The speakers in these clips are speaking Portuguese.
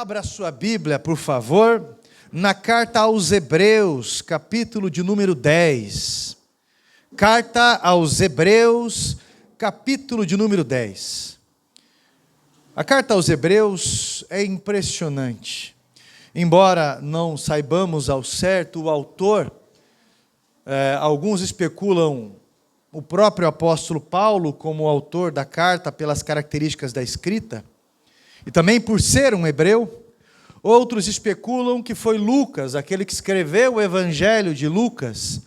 Abra sua Bíblia, por favor, na carta aos Hebreus, capítulo de número 10. Carta aos Hebreus, capítulo de número 10. A carta aos Hebreus é impressionante. Embora não saibamos ao certo o autor, alguns especulam o próprio apóstolo Paulo como autor da carta pelas características da escrita, e também por ser um hebreu. Outros especulam que foi Lucas, aquele que escreveu o evangelho de Lucas,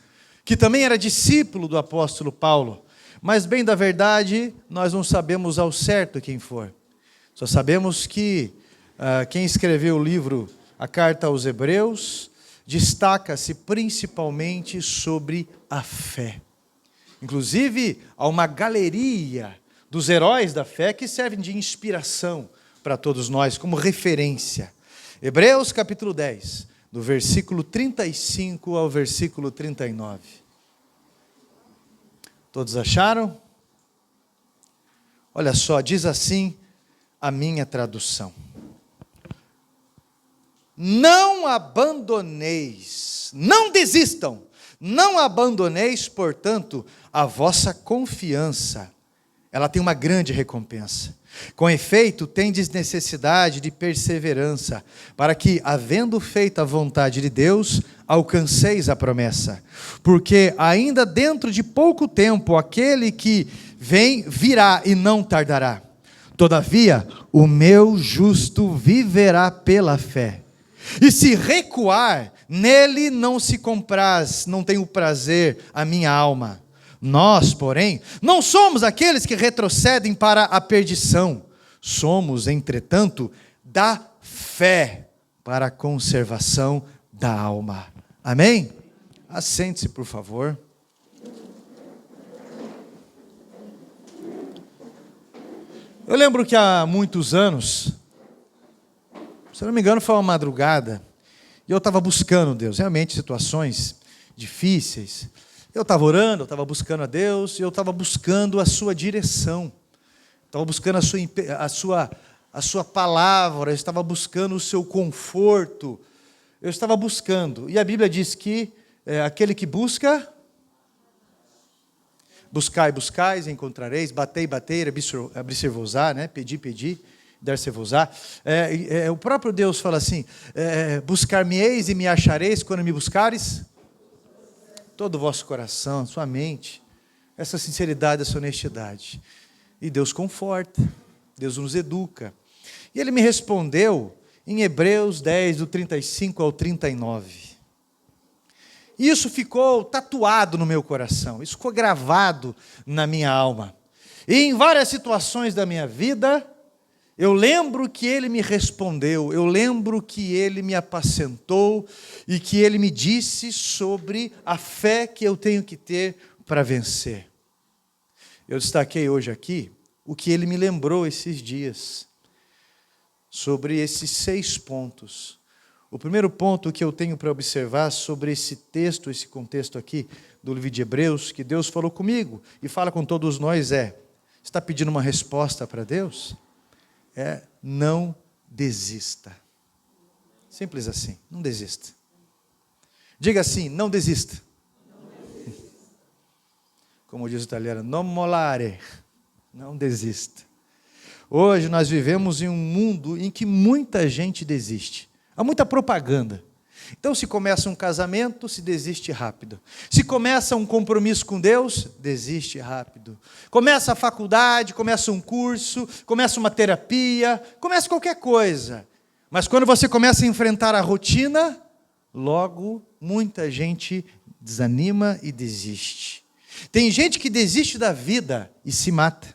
que também era discípulo do apóstolo Paulo. Mas bem da verdade, nós não sabemos ao certo quem for. Só sabemos que quem escreveu o livro, a carta aos Hebreus, destaca-se principalmente sobre a fé. Inclusive, há uma galeria dos heróis da fé que servem de inspiração para todos nós, como referência. Hebreus capítulo 10, do versículo 35 ao versículo 39. Todos acharam? Olha só, diz assim a minha tradução: não abandoneis, não desistam, não abandoneis, portanto, a vossa confiança. Ela tem uma grande recompensa. Com efeito, tendes necessidade de perseverança, para que, havendo feito a vontade de Deus, alcanceis a promessa. Porque ainda dentro de pouco tempo, aquele que vem virá e não tardará. Todavia, o meu justo viverá pela fé. E se recuar, nele não se compraz, não tem o prazer a minha alma. Nós, porém, não somos aqueles que retrocedem para a perdição. Somos, entretanto, da fé para a conservação da alma. Amém? Assente-se, por favor. Eu lembro que há muitos anos, se não me engano, foi uma madrugada, e eu estava buscando Deus, realmente situações difíceis. Eu estava orando, eu estava buscando a Deus, eu estava buscando a sua direção, estava buscando a sua palavra, eu estava buscando o seu conforto, eu estava buscando. E a Bíblia diz que aquele que busca, buscai, buscais, encontrareis, batei, bater, abrir-se-vos-á, né? Pedi, dar-se-vos-á. O próprio Deus fala assim, buscar-me-eis e me achareis quando me buscares todo o vosso coração, sua mente, essa sinceridade, essa honestidade. E Deus conforta, Deus nos educa. E Ele me respondeu em Hebreus 10, do 35 ao 39. E isso ficou tatuado no meu coração, isso ficou gravado na minha alma. E em várias situações da minha vida, eu lembro que Ele me respondeu, eu lembro que Ele me apacentou e que Ele me disse sobre a fé que eu tenho que ter para vencer. Eu destaquei hoje aqui o que Ele me lembrou esses dias, sobre esses 6 pontos. O primeiro ponto que eu tenho para observar sobre esse texto, esse contexto aqui do livro de Hebreus, que Deus falou comigo e fala com todos nós está pedindo uma resposta para Deus? Não desista. Simples assim, não desista. Diga assim, não desista. Como diz o italiano, non mollare, não desista. Hoje nós vivemos em um mundo em que muita gente desiste. Há muita propaganda. Então, se começa um casamento, se desiste rápido. Se começa um compromisso com Deus, desiste rápido. Começa a faculdade, começa um curso, começa uma terapia, começa qualquer coisa. Mas quando você começa a enfrentar a rotina, logo muita gente desanima e desiste. Tem gente que desiste da vida e se mata.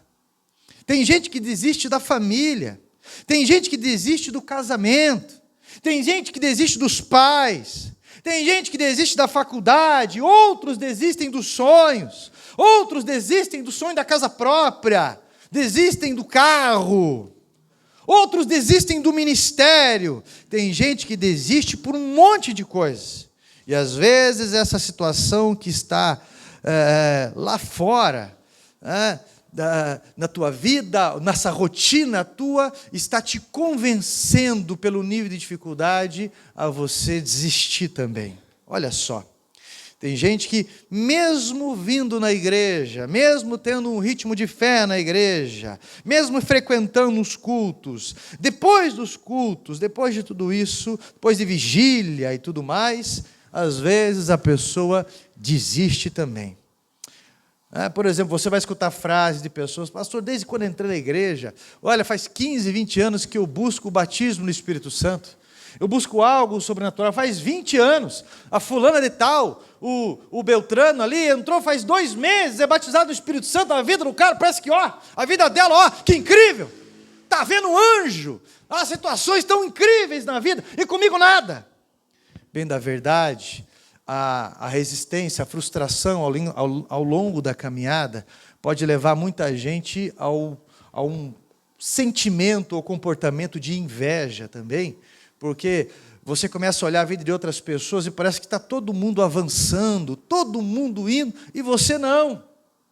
Tem gente que desiste da família. Tem gente que desiste do casamento. Tem gente que desiste dos pais, tem gente que desiste da faculdade, outros desistem dos sonhos, outros desistem do sonho da casa própria, desistem do carro, outros desistem do ministério. Tem gente que desiste por um monte de coisas. E às vezes essa situação que está lá fora, na tua vida, nessa rotina tua, está te convencendo pelo nível de dificuldade a você desistir também. Olha só. Tem gente que, mesmo vindo na igreja, mesmo tendo um ritmo de fé na igreja, mesmo frequentando os cultos, depois dos cultos, depois de tudo isso, depois de vigília e tudo mais, às vezes a pessoa desiste também. Por exemplo, você vai escutar frases de pessoas: pastor, desde quando entrei na igreja, olha, faz 15, 20 anos que eu busco o batismo no Espírito Santo. Eu busco algo sobrenatural, faz 20 anos, a fulana de tal, o Beltrano ali, entrou faz 2 meses, é batizado no Espírito Santo, a vida do cara parece que, a vida dela, que incrível, está vendo um anjo, as situações tão incríveis na vida, e comigo nada. Bem, da verdade, a resistência, a frustração ao longo da caminhada, pode levar muita gente a um sentimento ou comportamento de inveja também, porque você começa a olhar a vida de outras pessoas e parece que está todo mundo avançando, todo mundo indo, e você não.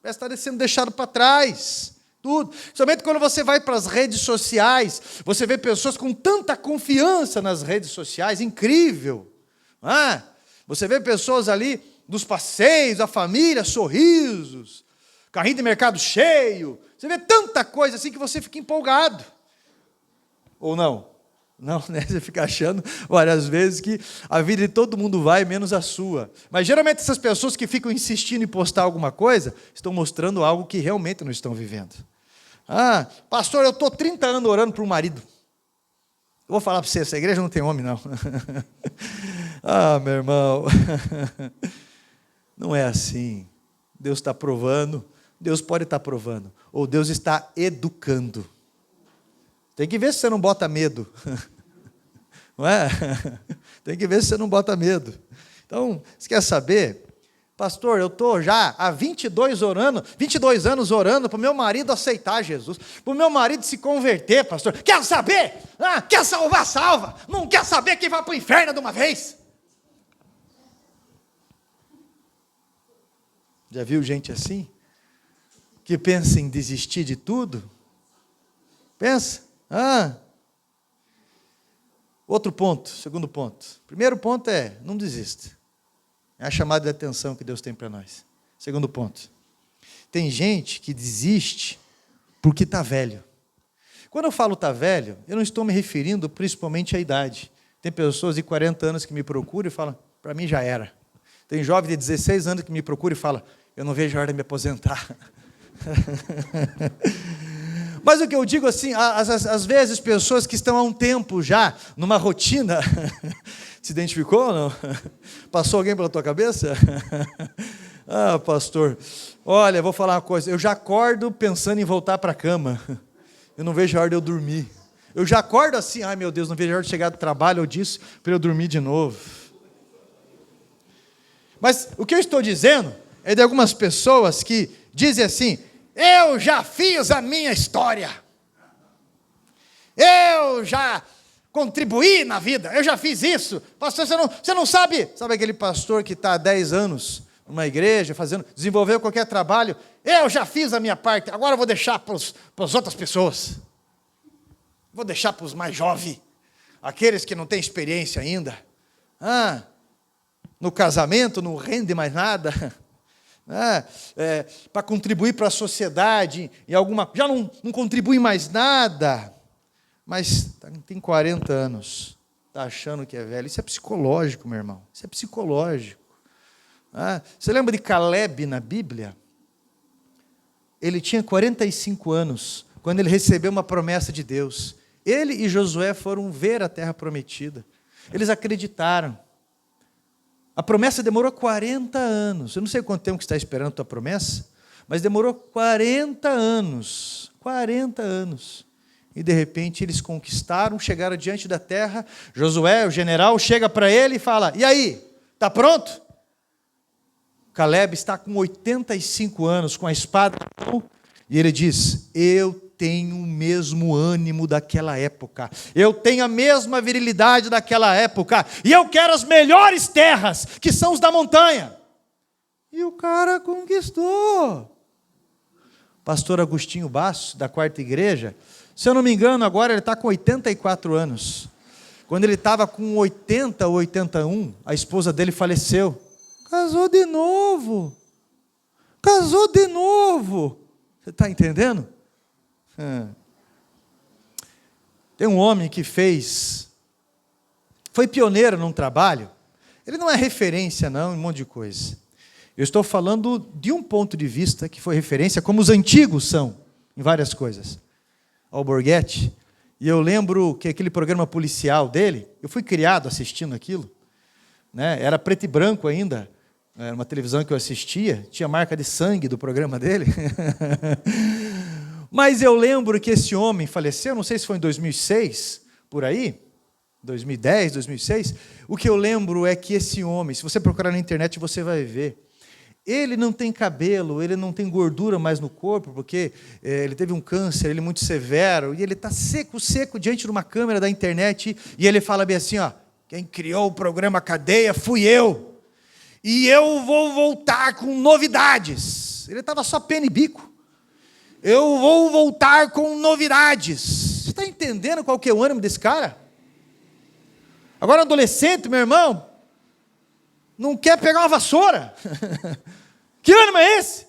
Parece estar sendo deixado para trás. Tudo. Somente quando você vai para as redes sociais, você vê pessoas com tanta confiança nas redes sociais, incrível. Você vê pessoas ali dos passeios, a família, sorrisos, carrinho de mercado cheio. Você vê tanta coisa assim que você fica empolgado. Ou não? Não, né? Você fica achando várias vezes que a vida de todo mundo vai, menos a sua. Mas geralmente essas pessoas que ficam insistindo em postar alguma coisa, estão mostrando algo que realmente não estão vivendo. Pastor, eu estou 30 anos orando para um marido. Eu vou falar para você, essa igreja não tem homem, não. Meu irmão, não é assim. Deus está provando, Deus pode estar provando, ou Deus está educando. Tem que ver se você não bota medo. Não é? Tem que ver se você não bota medo. Então, você quer saber? Pastor, eu estou já há 22 anos orando para o meu marido aceitar Jesus, para o meu marido se converter, pastor. Quer saber? Quer salvar, salva. Não quer saber que vai para o inferno de uma vez. Já viu gente assim? Que pensa em desistir de tudo? Pensa. Outro ponto, segundo ponto. Primeiro ponto é, não desista. É a chamada de atenção que Deus tem para nós. Segundo ponto. Tem gente que desiste porque está velho. Quando eu falo está velho, eu não estou me referindo principalmente à idade. Tem pessoas de 40 anos que me procuram e falam, para mim já era. Tem jovem de 16 anos que me procura e fala, eu não vejo a hora de me aposentar. Mas o que eu digo assim, às vezes pessoas que estão há um tempo já numa rotina, se identificou ou não? Passou alguém pela tua cabeça? Pastor, olha, vou falar uma coisa, eu já acordo pensando em voltar para a cama, eu não vejo a hora de eu dormir. Eu já acordo assim, meu Deus, não vejo a hora de chegar do trabalho ou disso, para eu dormir de novo. Mas o que eu estou dizendo é de algumas pessoas que dizem assim, eu já fiz a minha história, eu já contribuí na vida, eu já fiz isso. Pastor, você não sabe aquele pastor que está há 10 anos numa igreja, desenvolveu qualquer trabalho, eu já fiz a minha parte, agora eu vou deixar para as outras pessoas, vou deixar para os mais jovens, aqueles que não têm experiência ainda, no casamento não rende mais nada, para contribuir para a sociedade, já não contribui mais nada, mas tem 40 anos, está achando que é velho. Isso é psicológico, meu irmão, isso é psicológico. Você lembra de Caleb na Bíblia? Ele tinha 45 anos, quando ele recebeu uma promessa de Deus. Ele e Josué foram ver a terra prometida, eles acreditaram. A promessa demorou 40 anos. Eu não sei quanto tempo que está esperando a tua promessa, mas demorou 40 anos. 40 anos. E de repente eles conquistaram, chegaram diante da terra. Josué, o general, chega para ele e fala, e aí, está pronto? Caleb está com 85 anos, com a espada na mão, e ele diz, eu tenho o mesmo ânimo daquela época, eu tenho a mesma virilidade daquela época, e eu quero as melhores terras, que são os da montanha. E o cara conquistou. pastor Agostinho Basso, da Quarta Igreja. Se eu não me engano, agora ele está com 84 anos. Quando ele estava com 80 ou 81, a esposa dele faleceu. Casou de novo. Casou de novo. Você está entendendo? Tem um homem que foi pioneiro num trabalho. Ele não é referência, não, em um monte de coisa. Eu estou falando de um ponto de vista que foi referência, como os antigos são, em várias coisas. Alborguete. E eu lembro que aquele programa policial dele, eu fui criado assistindo aquilo, né? Era preto e branco ainda, era uma televisão que eu assistia, tinha marca de sangue do programa dele. Mas eu lembro que esse homem faleceu, não sei se foi em 2006, por aí, 2010, 2006. O que eu lembro é que esse homem, se você procurar na internet, você vai ver. Ele não tem cabelo, ele não tem gordura mais no corpo, porque ele teve um câncer, ele é muito severo, e ele está seco diante de uma câmera da internet, e ele fala bem assim, ó, quem criou o programa Cadeia fui eu, e eu vou voltar com novidades. Ele estava só pena e bico. Eu vou voltar com novidades. Você está entendendo qual que é o ânimo desse cara? Agora adolescente, meu irmão, não quer pegar uma vassoura. Que ânimo é esse?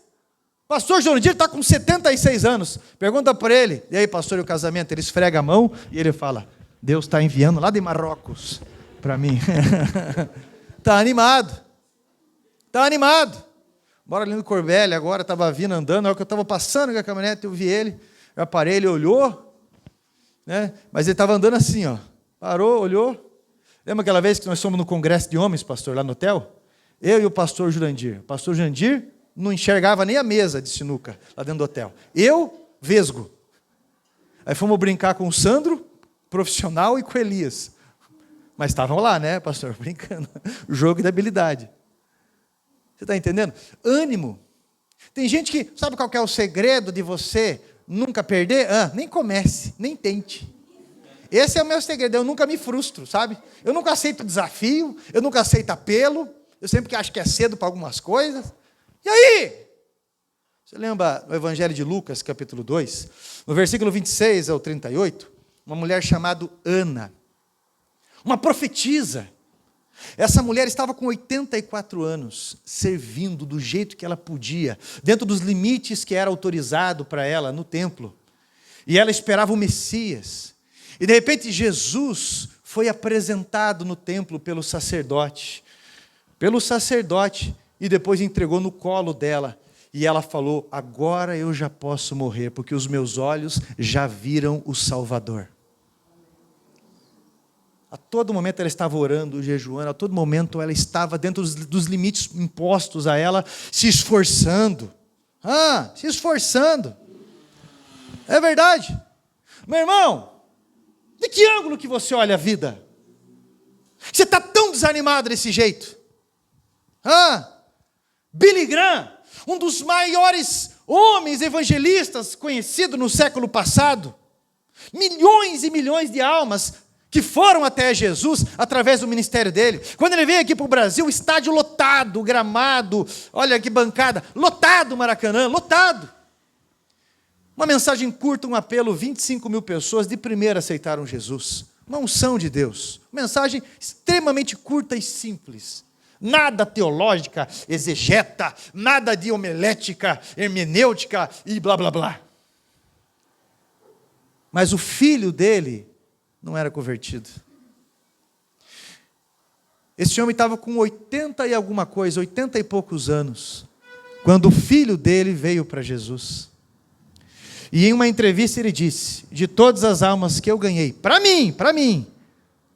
Pastor Jondir está com 76 anos. Pergunta para ele, e aí pastor, e o casamento? Ele esfrega a mão e ele fala, Deus está enviando lá de Marrocos para mim. Está animado. Está animado. Bora ali no Corbélia, agora estava vindo andando, na hora que eu estava passando com a caminhonete, eu vi ele, eu parei, ele olhou, né? Mas ele estava andando assim, ó. Parou, olhou. Lembra aquela vez que nós fomos no congresso de homens, pastor, lá no hotel? Eu e o pastor Jurandir. O pastor Jurandir não enxergava nem a mesa de sinuca lá dentro do hotel. Eu, vesgo. Aí fomos brincar com o Sandro, profissional, e com o Elias. Mas estavam lá, né, pastor? Brincando. O jogo da habilidade. Você está entendendo? Ânimo. Tem gente que, sabe qual que é o segredo de você nunca perder? Nem comece, nem tente. Esse é o meu segredo, eu nunca me frustro, sabe? Eu nunca aceito desafio, eu nunca aceito apelo, eu sempre acho que é cedo para algumas coisas. E aí? Você lembra no Evangelho de Lucas, capítulo 2, no versículo 26 ao 38, uma mulher chamada Ana, uma profetisa. Essa mulher estava com 84 anos, servindo do jeito que ela podia, dentro dos limites que era autorizado para ela no templo. E ela esperava o Messias. E de repente Jesus foi apresentado no templo pelo sacerdote, e depois entregou no colo dela. E ela falou, agora eu já posso morrer, porque os meus olhos já viram o Salvador. A todo momento ela estava orando, jejuando, a todo momento ela estava dentro dos limites impostos a ela, se esforçando. Se esforçando. É verdade. Meu irmão, de que ângulo que você olha a vida? Você está tão desanimado desse jeito? Billy Graham, um dos maiores homens evangelistas conhecido no século passado. Milhões e milhões de almas que foram até Jesus através do ministério dele. Quando ele veio aqui para o Brasil, estádio lotado, gramado, olha que bancada, lotado Maracanã, lotado. Uma mensagem curta, um apelo, 25 mil pessoas de primeira aceitaram Jesus. Uma unção de Deus. Uma mensagem extremamente curta e simples. Nada teológica, exegeta, nada de homilética, hermenêutica e blá blá blá. Mas o filho dele não era convertido. Esse homem estava com 80 e alguma coisa, 80 e poucos anos, quando o filho dele veio para Jesus. E em uma entrevista ele disse, de todas as almas que eu ganhei, para mim,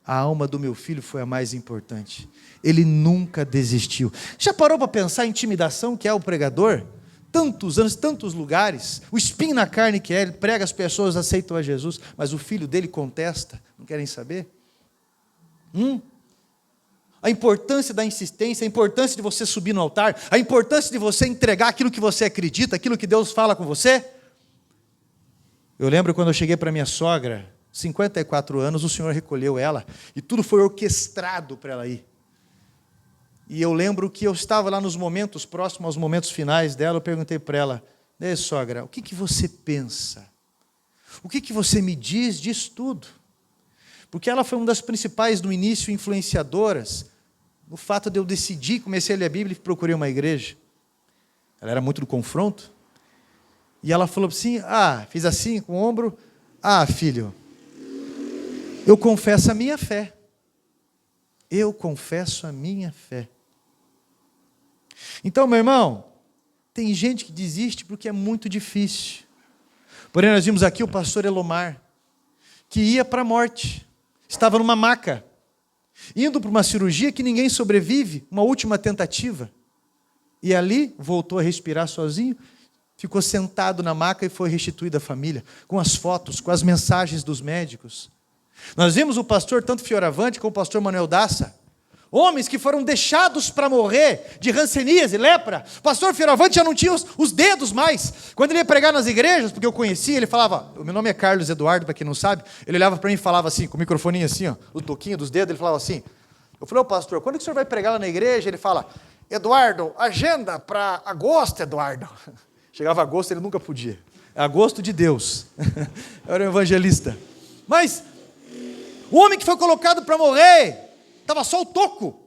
a alma do meu filho foi a mais importante. Ele nunca desistiu. Já parou para pensar a intimidação que é o pregador? Tantos anos, tantos lugares, o espinho na carne que é, ele prega, as pessoas aceitam a Jesus, mas o filho dele contesta, não querem saber? A importância da insistência, a importância de você subir no altar, a importância de você entregar aquilo que você acredita, aquilo que Deus fala com você. Eu lembro quando eu cheguei para minha sogra, 54 anos, o Senhor recolheu ela, e tudo foi orquestrado para ela ir. E eu lembro que eu estava lá nos momentos próximos aos momentos finais dela, eu perguntei para ela, Sogra, o que você pensa? O que você me diz disso tudo? Porque ela foi uma das principais, no início, influenciadoras, no fato de eu decidir, comecei a ler a Bíblia e procurei uma igreja. Ela era muito do confronto. E ela falou assim, fiz assim com o ombro, filho, eu confesso a minha fé. Eu confesso a minha fé. Então, meu irmão, tem gente que desiste porque é muito difícil. Porém, nós vimos aqui o pastor Elomar, que ia para a morte, estava numa maca, indo para uma cirurgia que ninguém sobrevive, uma última tentativa. E ali, voltou a respirar sozinho, ficou sentado na maca e foi restituído à família, com as fotos, com as mensagens dos médicos. Nós vimos o pastor, tanto Fioravante como o pastor Manuel Dassa, homens que foram deixados para morrer de hanseníase, lepra. O pastor Fioravante já não tinha os dedos mais. Quando ele ia pregar nas igrejas, porque eu conhecia, ele falava, o meu nome é Carlos Eduardo, para quem não sabe, ele olhava para mim e falava assim, com o microfoninho assim, o toquinho dos dedos, ele falava assim, eu falei, pastor, quando que o senhor vai pregar lá na igreja? Ele fala, Eduardo, agenda para agosto, Eduardo. Chegava agosto, ele nunca podia. É agosto de Deus. Era um evangelista. Mas o homem que foi colocado para morrer, estava só o toco.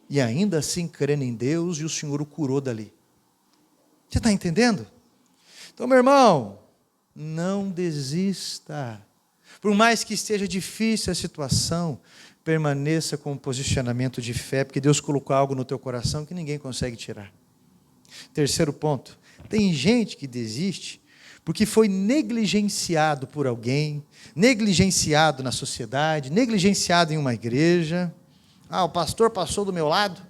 E ainda assim crendo em Deus, e o Senhor o curou dali. Você está entendendo? Então, meu irmão, não desista. Por mais que esteja difícil a situação, permaneça com um posicionamento de fé, porque Deus colocou algo no teu coração que ninguém consegue tirar. Terceiro ponto. Tem gente que desiste porque foi negligenciado por alguém, negligenciado na sociedade, negligenciado em uma igreja. O pastor passou do meu lado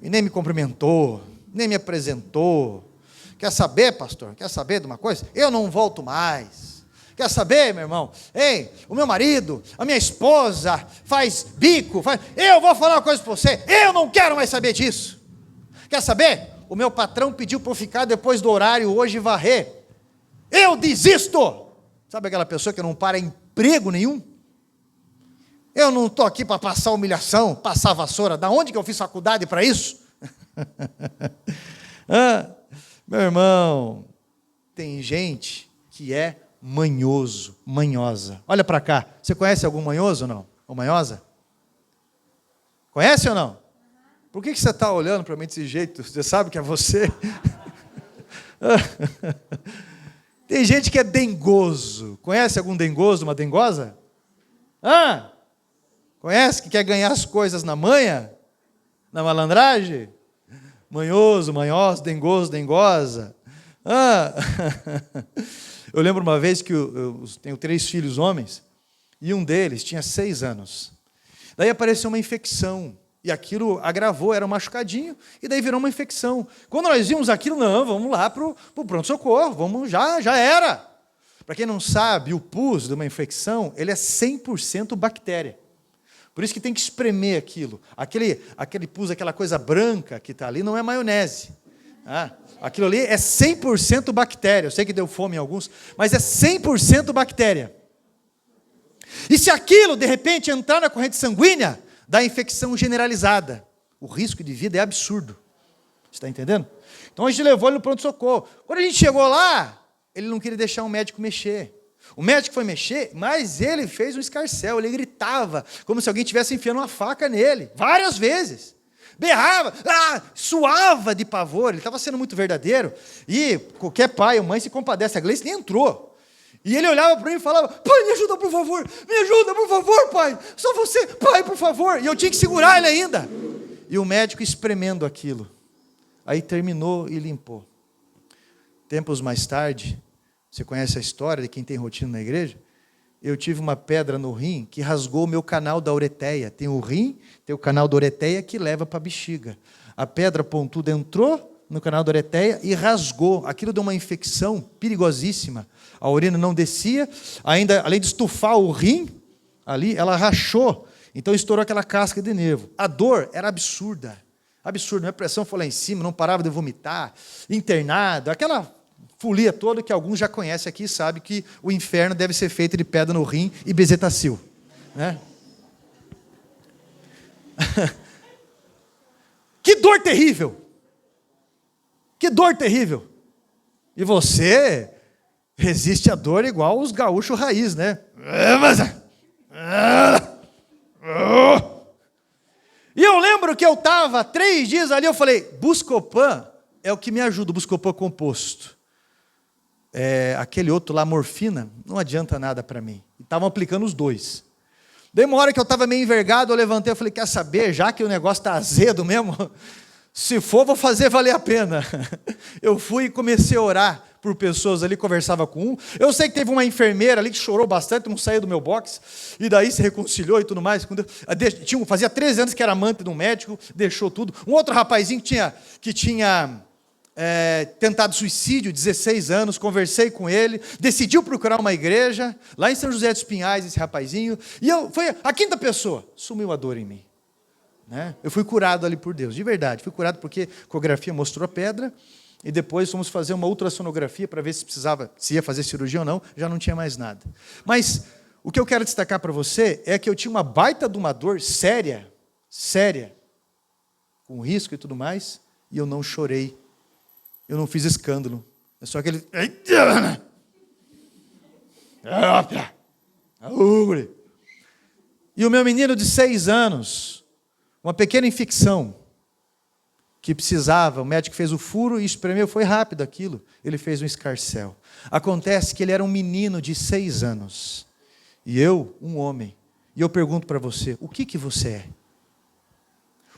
e nem me cumprimentou, nem me apresentou. Quer saber, pastor? Quer saber de uma coisa? Eu não volto mais. Quer saber, meu irmão? Ei, o meu marido, a minha esposa faz bico, eu vou falar uma coisa para você, eu não quero mais saber disso. Quer saber? O meu patrão pediu para eu ficar depois do horário hoje e varrer. Eu desisto! Sabe aquela pessoa que não para emprego nenhum? Eu não estou aqui para passar humilhação, passar vassoura. Da onde que eu fiz faculdade para isso? Meu irmão, tem gente que é manhoso, manhosa. Olha para cá. Você conhece algum manhoso ou não? Ou manhosa? Conhece ou não? Por que você está olhando para mim desse jeito? Você sabe que é você? Tem gente que é dengoso. Conhece algum dengoso, uma dengosa? Conhece que quer ganhar as coisas na manha? Na malandragem? Manhoso, manhosa, dengoso, dengosa. Eu lembro uma vez que eu tenho 3 filhos homens, e um deles tinha 6 anos. Daí apareceu uma infecção. E aquilo agravou, era um machucadinho, e daí virou uma infecção. Quando nós vimos aquilo, não, vamos lá para o pronto-socorro, vamos, já era. Para quem não sabe, o pus de uma infecção, ele é 100% bactéria. Por isso que tem que espremer aquilo. Aquele pus, aquela coisa branca que está ali, não é maionese. Aquilo ali é 100% bactéria. Eu sei que deu fome em alguns, mas é 100% bactéria. E se aquilo, de repente, entrar na corrente sanguínea, da infecção generalizada. O risco de vida é absurdo. Você está entendendo? Então a gente levou ele no pronto-socorro. Quando a gente chegou lá, ele não queria deixar o médico mexer. O médico foi mexer, mas ele fez um escarcéu, ele gritava, como se alguém estivesse enfiando uma faca nele, várias vezes. Berrava, suava de pavor, ele estava sendo muito verdadeiro. E qualquer pai ou mãe se compadece, a Gleice nem entrou. E ele olhava para mim e falava, pai, me ajuda por favor, pai, só você, pai, por favor. E eu tinha que segurar ele ainda. E o médico espremendo aquilo. Aí terminou e limpou. Tempos mais tarde, você conhece a história de quem tem rotina na igreja? Eu tive uma pedra no rim que rasgou o meu canal da ureteia. Tem o rim, tem o canal da ureteia que leva para a bexiga. A pedra pontuda entrou no canal da ureteia e rasgou. Aquilo deu uma infecção perigosíssima. A urina não descia, ainda, além de estufar o rim, ali, ela rachou. Então estourou aquela casca de nervo. A dor era absurda. Absurda. Minha pressão foi lá em cima, não parava de vomitar, internado, aquela folia toda que alguns já conhecem aqui e sabem que o inferno deve ser feito de pedra no rim e bezetacil. Né? Que dor terrível! Que dor terrível! E você resiste à dor igual os gaúchos raiz, né? E eu lembro que eu estava 3 dias ali, eu falei, Buscopan é o que me ajuda, o Buscopan composto. Aquele outro lá, morfina, não adianta nada para mim. E estavam aplicando os 2. Daí uma hora que eu estava meio envergado, eu levantei e falei, quer saber, já que o negócio está azedo mesmo, se for, vou fazer valer a pena. Eu fui e comecei a orar por pessoas ali, conversava com um. Eu sei que teve uma enfermeira ali que chorou bastante, não saiu do meu box, e daí se reconciliou e tudo mais. Fazia 13 anos que era amante de um médico, deixou tudo. Um outro rapazinho que tinha tentado suicídio, 16 anos, conversei com ele, decidiu procurar uma igreja, lá em São José dos Pinhais, esse rapazinho, e foi a 5ª pessoa, sumiu a dor em mim. Né? Eu fui curado ali por Deus, de verdade, fui curado porque a ecografia mostrou a pedra, e depois fomos fazer uma ultrassonografia para ver se ia fazer cirurgia ou não, já não tinha mais nada. Mas o que eu quero destacar para você é que eu tinha uma baita de uma dor séria, com risco e tudo mais, e eu não chorei. Eu não fiz escândalo. É só aquele... E o meu menino de 6 anos, uma pequena infecção, que precisava, o médico fez o furo e espremeu, foi rápido aquilo. Ele fez um escarcéu. Acontece que ele era um menino de 6 anos. E eu, um homem. E eu pergunto para você, o que você é?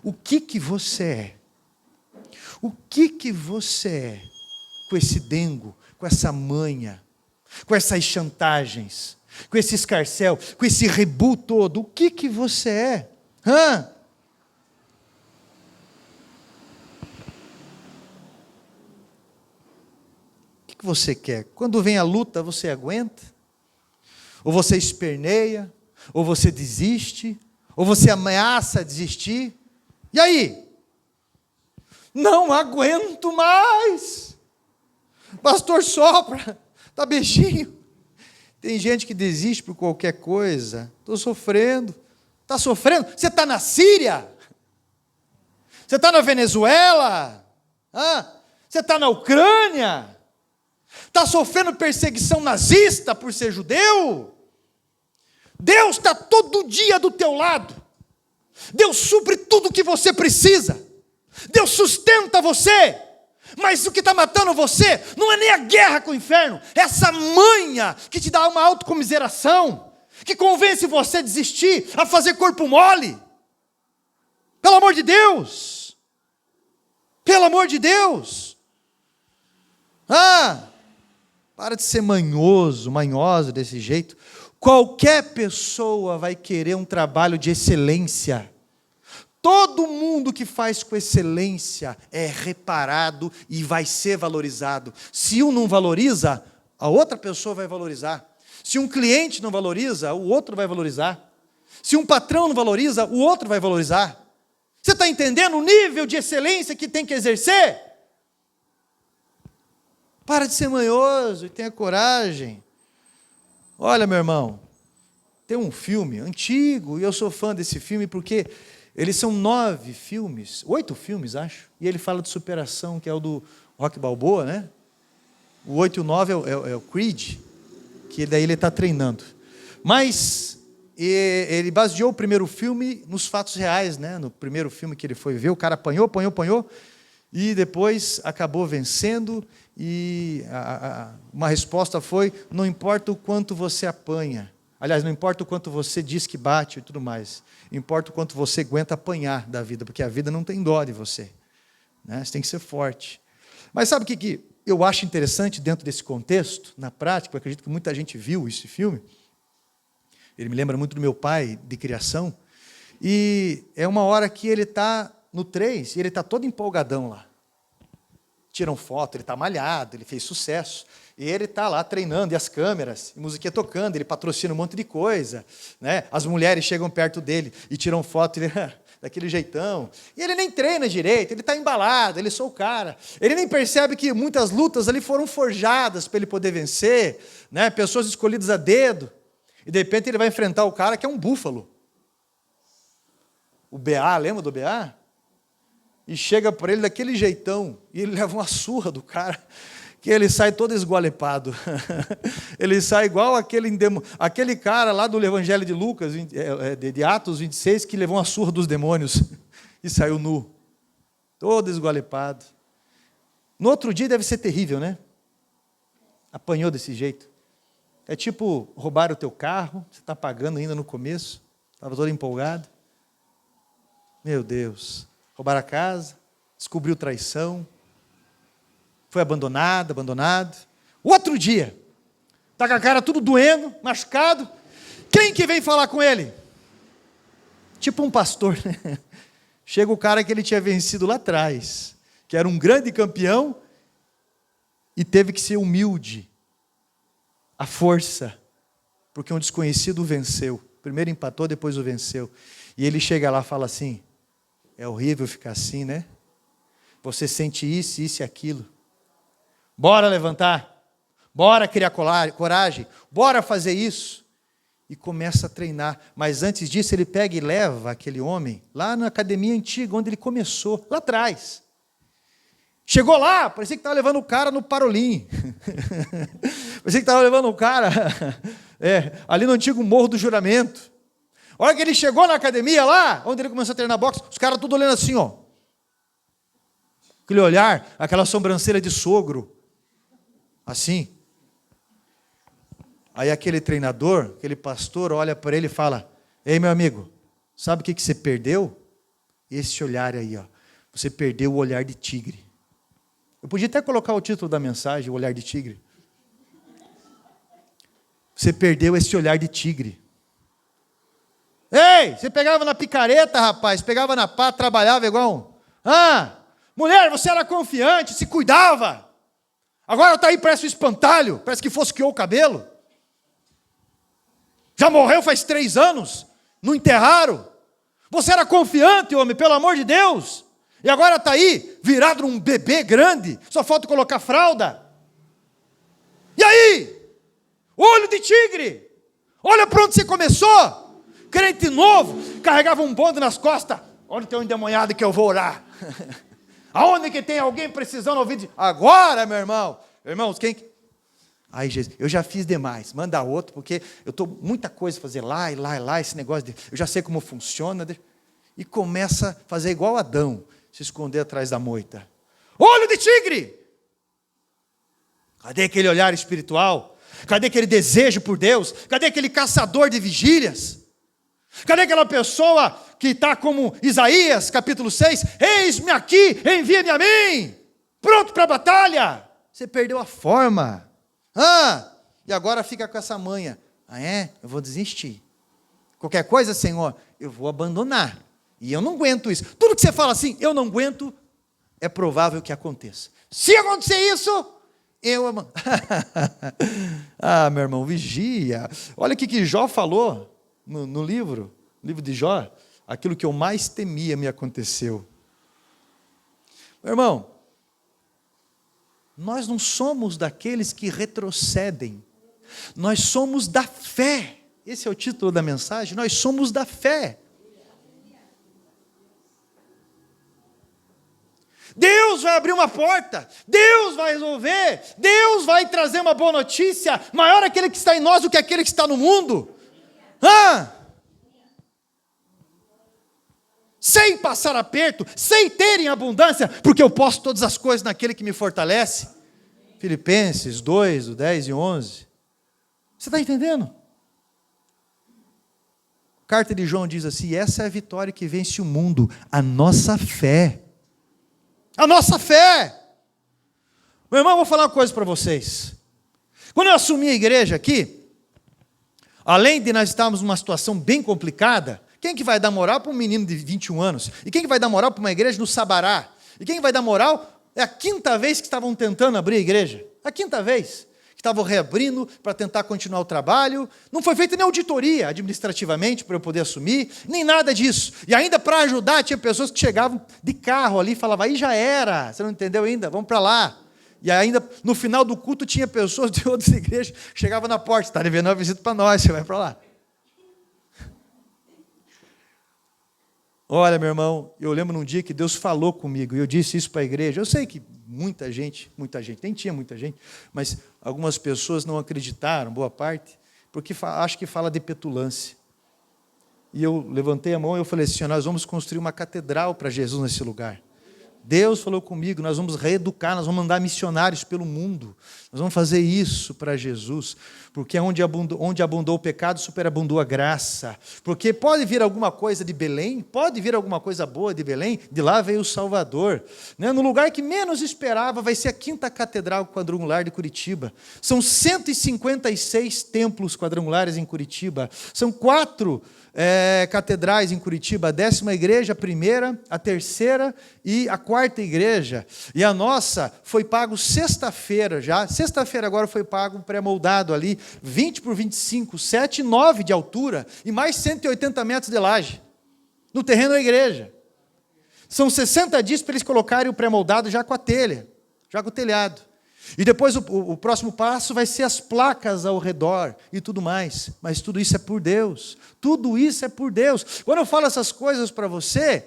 O que você é? O que você é com esse dengo, com essa manha, com essas chantagens, com esse escarcéu, com esse rebu todo? O que você é? O que você quer? Quando vem a luta, você aguenta? Ou você esperneia? Ou você desiste? Ou você ameaça desistir? E aí? Não aguento mais. Pastor, sopra. Está beijinho. Tem gente que desiste por qualquer coisa. Estou sofrendo. Está sofrendo? Você está na Síria? Você está na Venezuela? Você está na Ucrânia? Está sofrendo perseguição nazista por ser judeu? Deus está todo dia do teu lado. Deus supre tudo o que você precisa. Deus sustenta você. Mas o que está matando você não é nem a guerra com o inferno, é essa manha que te dá uma autocomiseração, que convence você a desistir, a fazer corpo mole. Pelo amor de Deus. Pelo amor de Deus. Para de ser manhosa desse jeito. Qualquer pessoa vai querer um trabalho de excelência. Todo mundo que faz com excelência é reparado e vai ser valorizado. Se um não valoriza, a outra pessoa vai valorizar. Se um cliente não valoriza, o outro vai valorizar. Se um patrão não valoriza, o outro vai valorizar. Você está entendendo o nível de excelência que tem que exercer? Para de ser manhoso e tenha coragem. Olha, meu irmão, tem um filme antigo, e eu sou fã desse filme porque eles são 9 filmes, 8 filmes, acho, e ele fala de superação, que é o do Rocky Balboa, né? O 8 e o 9 é o Creed, que daí ele está treinando. Mas ele baseou o primeiro filme nos fatos reais, né? No primeiro filme que ele foi ver, o cara apanhou, e depois acabou vencendo, e uma resposta foi, não importa o quanto você apanha, aliás, não importa o quanto você diz que bate e tudo mais, importa o quanto você aguenta apanhar da vida, porque a vida não tem dó de você, né? Você tem que ser forte. Mas sabe o que eu acho interessante dentro desse contexto, na prática, eu acredito que muita gente viu esse filme, ele me lembra muito do meu pai, de criação, e é uma hora que ele está no 3, e ele está todo empolgadão lá. Tiram foto, ele está malhado, ele fez sucesso. E ele está lá treinando, e as câmeras, e musiquinha tocando, ele patrocina um monte de coisa. Né? As mulheres chegam perto dele e tiram foto ele, daquele jeitão. E ele nem treina direito, ele está embalado, ele sou o cara. Ele nem percebe que muitas lutas ali foram forjadas para ele poder vencer. Né? Pessoas escolhidas a dedo. E de repente ele vai enfrentar o cara que é um búfalo. O BA, lembra do BA? E chega para ele daquele jeitão, e ele leva uma surra do cara, que ele sai todo esgualepado. Ele sai igual aquele cara lá do Evangelho de Lucas, de Atos 26, que levou uma surra dos demônios e saiu nu, todo esgualepado. No outro dia deve ser terrível, né? Apanhou desse jeito. É tipo roubar o teu carro, você está pagando ainda no começo, estava todo empolgado. Meu Deus, roubaram a casa, descobriu traição, foi abandonado. Outro dia, está com a cara tudo doendo, machucado. Quem que vem falar com ele? Tipo um pastor, né? Chega o cara que ele tinha vencido lá atrás, que era um grande campeão e teve que ser humilde. A força, porque um desconhecido o venceu. Primeiro empatou, depois o venceu. E ele chega lá e fala assim: é horrível ficar assim, né? Você sente isso e aquilo. Bora levantar, bora criar coragem, bora fazer isso. E começa a treinar. Mas antes disso ele pega e leva aquele homem lá na academia antiga, onde ele começou, lá atrás. Chegou lá, parecia que estava levando o cara no Parolim. Parecia que estava levando o cara ali no antigo Morro do Juramento. A hora que ele chegou na academia lá, onde ele começou a treinar boxe, os caras tudo olhando assim, ó. Aquele olhar, aquela sobrancelha de sogro. Assim. Aí aquele treinador, aquele pastor, olha para ele e fala: ei, meu amigo, sabe o que você perdeu? Esse olhar aí, ó. Você perdeu o olhar de tigre. Eu podia até colocar o título da mensagem, o olhar de tigre. Você perdeu esse olhar de tigre. Ei, você pegava na picareta, rapaz, pegava na pá, trabalhava igual mulher, você era confiante, se cuidava. Agora está aí, parece um espantalho, parece que fosqueou o cabelo. Já morreu faz 3 anos, não enterraram. Você era confiante, homem, pelo amor de Deus. E agora está aí, virado num bebê grande, só falta colocar fralda. E aí? Olho de tigre. Olha para onde você começou. Crente novo, carregava um bonde nas costas. Olha, tem um endemoniado que eu vou orar. Aonde que tem alguém precisando ouvir? Agora, meu irmão. Irmãos, quem... Ai, Jesus, eu já fiz demais. Manda outro, porque eu estou muita coisa a fazer lá, esse negócio de... Eu já sei como funciona. E começa a fazer igual Adão, se esconder atrás da moita. Olho de tigre! Cadê aquele olhar espiritual? Cadê aquele desejo por Deus? Cadê aquele caçador de vigílias? Cadê aquela pessoa que está como Isaías, capítulo 6? Eis-me aqui, envia-me a mim. Pronto para a batalha. Você perdeu a forma. E agora fica com essa manha. Eu vou desistir. Qualquer coisa, Senhor, eu vou abandonar. E eu não aguento isso. Tudo que você fala assim, eu não aguento, é provável que aconteça. Se acontecer isso, eu abandono. Meu irmão, vigia. Olha o que Jó falou no livro de Jó. Aquilo que eu mais temia me aconteceu. Meu irmão, nós não somos daqueles que retrocedem. Nós somos da fé. Esse é o título da mensagem. Nós somos da fé. Deus vai abrir uma porta, Deus vai resolver, Deus vai trazer uma boa notícia, maior aquele que está em nós do que aquele que está no mundo. Sem passar aperto, sem ter em abundância, porque eu posso todas as coisas naquele que me fortalece. Filipenses 2, 10 e 11. Você está entendendo? A carta de João diz assim: essa é a vitória que vence o mundo, a nossa fé. A nossa fé. Meu irmão, eu vou falar uma coisa para vocês. Quando eu assumi a igreja aqui, além de nós estarmos numa situação bem complicada, quem que vai dar moral para um menino de 21 anos? E quem que vai dar moral para uma igreja no Sabará? E quem vai dar moral? É a 5ª vez que estavam tentando abrir a igreja. A 5ª vez que estavam reabrindo para tentar continuar o trabalho. Não foi feita nem auditoria administrativamente para eu poder assumir, nem nada disso. E ainda para ajudar, tinha pessoas que chegavam de carro ali e falavam: aí já era, você não entendeu ainda? Vamos para lá. E ainda no final do culto tinha pessoas de outras igrejas que chegavam na porta: está devendo uma visita para nós, você vai para lá. Olha, meu irmão, eu lembro num dia que Deus falou comigo, e eu disse isso para a igreja. Eu sei que muita gente, nem tinha muita gente, mas algumas pessoas não acreditaram, boa parte, porque acho que fala de petulância. E eu levantei a mão e eu falei assim: nós vamos construir uma catedral para Jesus nesse lugar. Deus falou comigo, nós vamos reeducar, nós vamos mandar missionários pelo mundo. Nós vamos fazer isso para Jesus. Porque onde abundou o pecado, superabundou a graça. Porque pode vir alguma coisa de Belém, pode vir alguma coisa boa de Belém, de lá veio o Salvador. No lugar que menos esperava, vai ser a 5ª Catedral Quadrangular de Curitiba. São 156 templos quadrangulares em Curitiba. São 4 catedrais em Curitiba, a 10ª igreja, a 1ª, a 3ª e a 4ª igreja. E a nossa foi pago sexta-feira já. Sexta-feira agora foi pago pré-moldado ali, 20 por 25, 7,9 de altura e mais 180 metros de laje, no terreno da igreja. São 60 dias para eles colocarem o pré-moldado já com a telha, já com o telhado. E depois o próximo passo vai ser as placas ao redor e tudo mais. Mas tudo isso é por Deus. Tudo isso é por Deus. Quando eu falo essas coisas para você,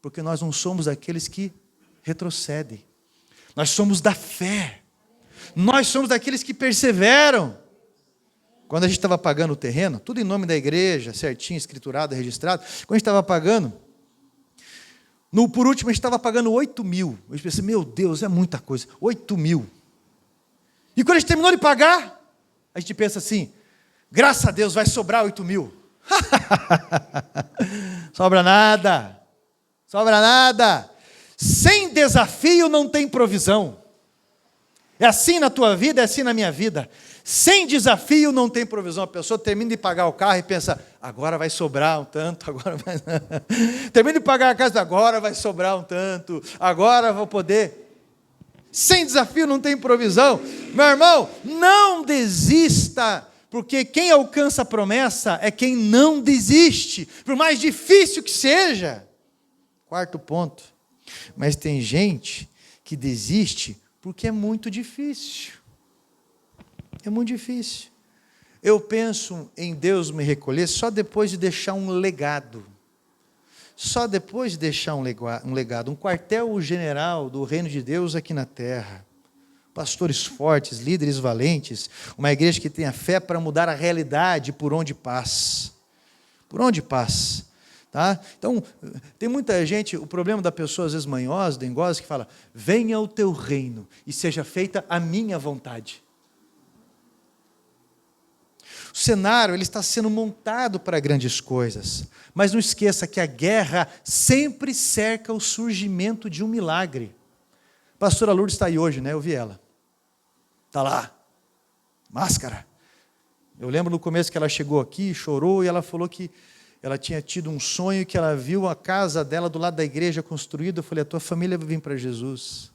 porque nós não somos daqueles que retrocedem. Nós somos da fé. Nós somos daqueles que perseveram. Quando a gente estava pagando o terreno, tudo em nome da igreja, certinho, escriturado, registrado. Quando a gente estava pagando, por último a gente estava pagando 8 mil. Eu pensei, meu Deus, é muita coisa. 8 mil. E quando a gente terminou de pagar, a gente pensa assim: graças a Deus vai sobrar 8 mil. Sobra nada. Sobra nada. Sem desafio não tem provisão. É assim na tua vida, é assim na minha vida. Sem desafio não tem provisão. A pessoa termina de pagar o carro e pensa: agora vai sobrar um tanto, agora vai... Termina de pagar a casa, agora vai sobrar um tanto, agora vou poder... Sem desafio não tem provisão. Meu irmão, não desista, porque quem alcança a promessa é quem não desiste, por mais difícil que seja. 4º ponto. Mas tem gente que desiste porque é muito difícil. É muito difícil. Eu penso em Deus me recolher só depois de deixar um legado. Só depois de deixar um legado, um quartel-general do reino de Deus aqui na terra. Pastores fortes, líderes valentes, uma igreja que tenha fé para mudar a realidade por onde passa. Por onde passa. Tá? Então, tem muita gente, o problema da pessoa às vezes manhosa, dengosa, que fala: venha o teu reino e seja feita a minha vontade. O cenário ele está sendo montado para grandes coisas, mas não esqueça que a guerra sempre cerca o surgimento de um milagre. A pastora Lourdes está aí hoje, né? Eu vi ela. Está lá, máscara. Eu lembro no começo que ela chegou aqui, chorou, e ela falou que ela tinha tido um sonho, que ela viu a casa dela do lado da igreja construída. Eu falei: a tua família vai vir para Jesus.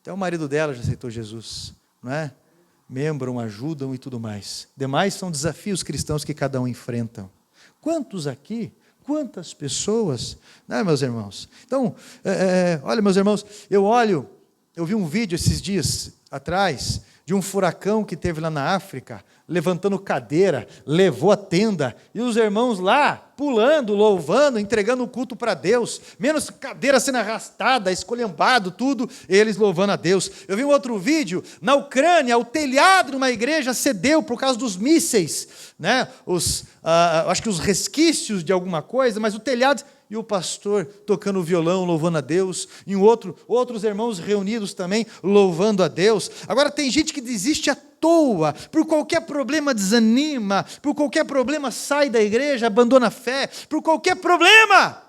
Até o marido dela já aceitou Jesus, não é? Membram, ajudam e tudo mais. Demais são desafios cristãos que cada um enfrenta. Quantos aqui, quantas pessoas, né, meus irmãos? Então, olha, meus irmãos, eu vi um vídeo esses dias atrás, de um furacão que teve lá na África, levantando cadeira, levou a tenda, e os irmãos lá, pulando, louvando, entregando o culto para Deus, menos cadeira sendo arrastada, esculhambado, tudo, eles louvando a Deus. Eu vi um outro vídeo, na Ucrânia, o telhado de uma igreja cedeu por causa dos mísseis, né? Acho que os resquícios de alguma coisa, mas o telhado... E o pastor tocando o violão, louvando a Deus. E outros irmãos reunidos também, louvando a Deus. Agora tem gente que desiste à toa. Por qualquer problema desanima. Por qualquer problema sai da igreja, abandona a fé. Por qualquer problema.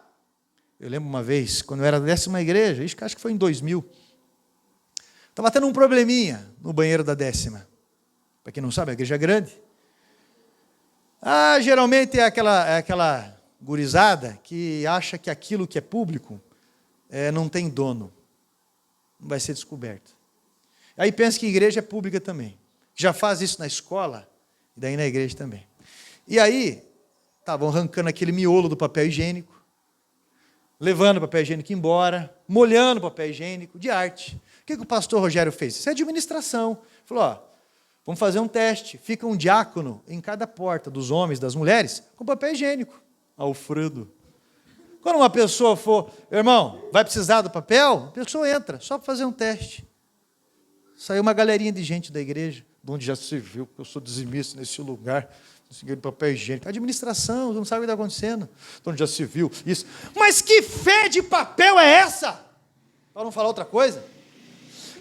Eu lembro uma vez, quando eu era da 10ª igreja, acho que foi em 2000. Estava tendo um probleminha no banheiro da 10ª. Para quem não sabe, a igreja é grande. Geralmente é aquela gurizada que acha que aquilo que é público não tem dono, não vai ser descoberto. Aí pensa que a igreja é pública também. Já faz isso na escola, e daí na igreja também. E aí, estavam arrancando aquele miolo do papel higiênico, levando o papel higiênico embora, molhando o papel higiênico, de arte. O que o pastor Rogério fez? Isso é administração. Falou: vamos fazer um teste, fica um diácono em cada porta, dos homens, das mulheres, com papel higiênico. Alfredo, Quando uma pessoa for, irmão, vai precisar do papel? A pessoa entra, só para fazer um teste. Saiu uma galerinha de gente da igreja, de onde já se viu, porque eu sou dizimista nesse lugar, não papel higiênico. Administração, não sabe o que está acontecendo. De onde já se viu isso. Mas que fé de papel é essa? Para não falar outra coisa.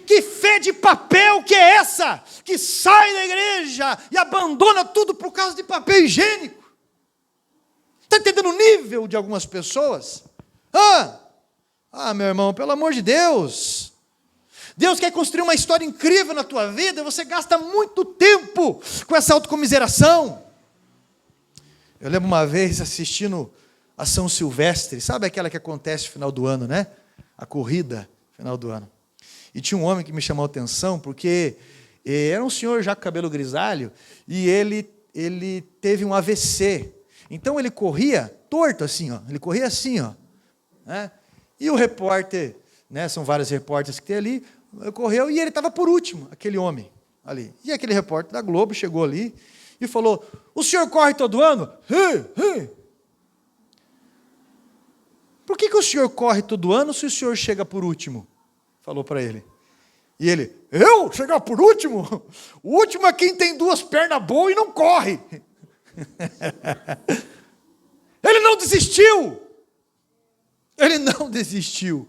Que fé de papel que é essa? Que sai da igreja e abandona tudo por causa de papel higiênico. Está entendendo o nível de algumas pessoas? Meu irmão, pelo amor de Deus. Deus quer construir uma história incrível na tua vida e você gasta muito tempo com essa autocomiseração. Eu lembro uma vez assistindo a São Silvestre, sabe aquela que acontece no final do ano, né? A corrida no final do ano. E tinha um homem que me chamou a atenção, porque era um senhor já com cabelo grisalho, e ele teve um AVC. Então ele corria torto assim, ó. Ele corria assim, ó. Né? E o repórter, né? São vários repórteres que tem ali, correu e ele estava por último, aquele homem ali. E aquele repórter da Globo chegou ali e falou: o senhor corre todo ano? Por que o senhor corre todo ano se o senhor chega por último? Falou para ele. E ele: eu? Chegar por último? O último é quem tem duas pernas boas e não corre. Ele não desistiu. Ele não desistiu.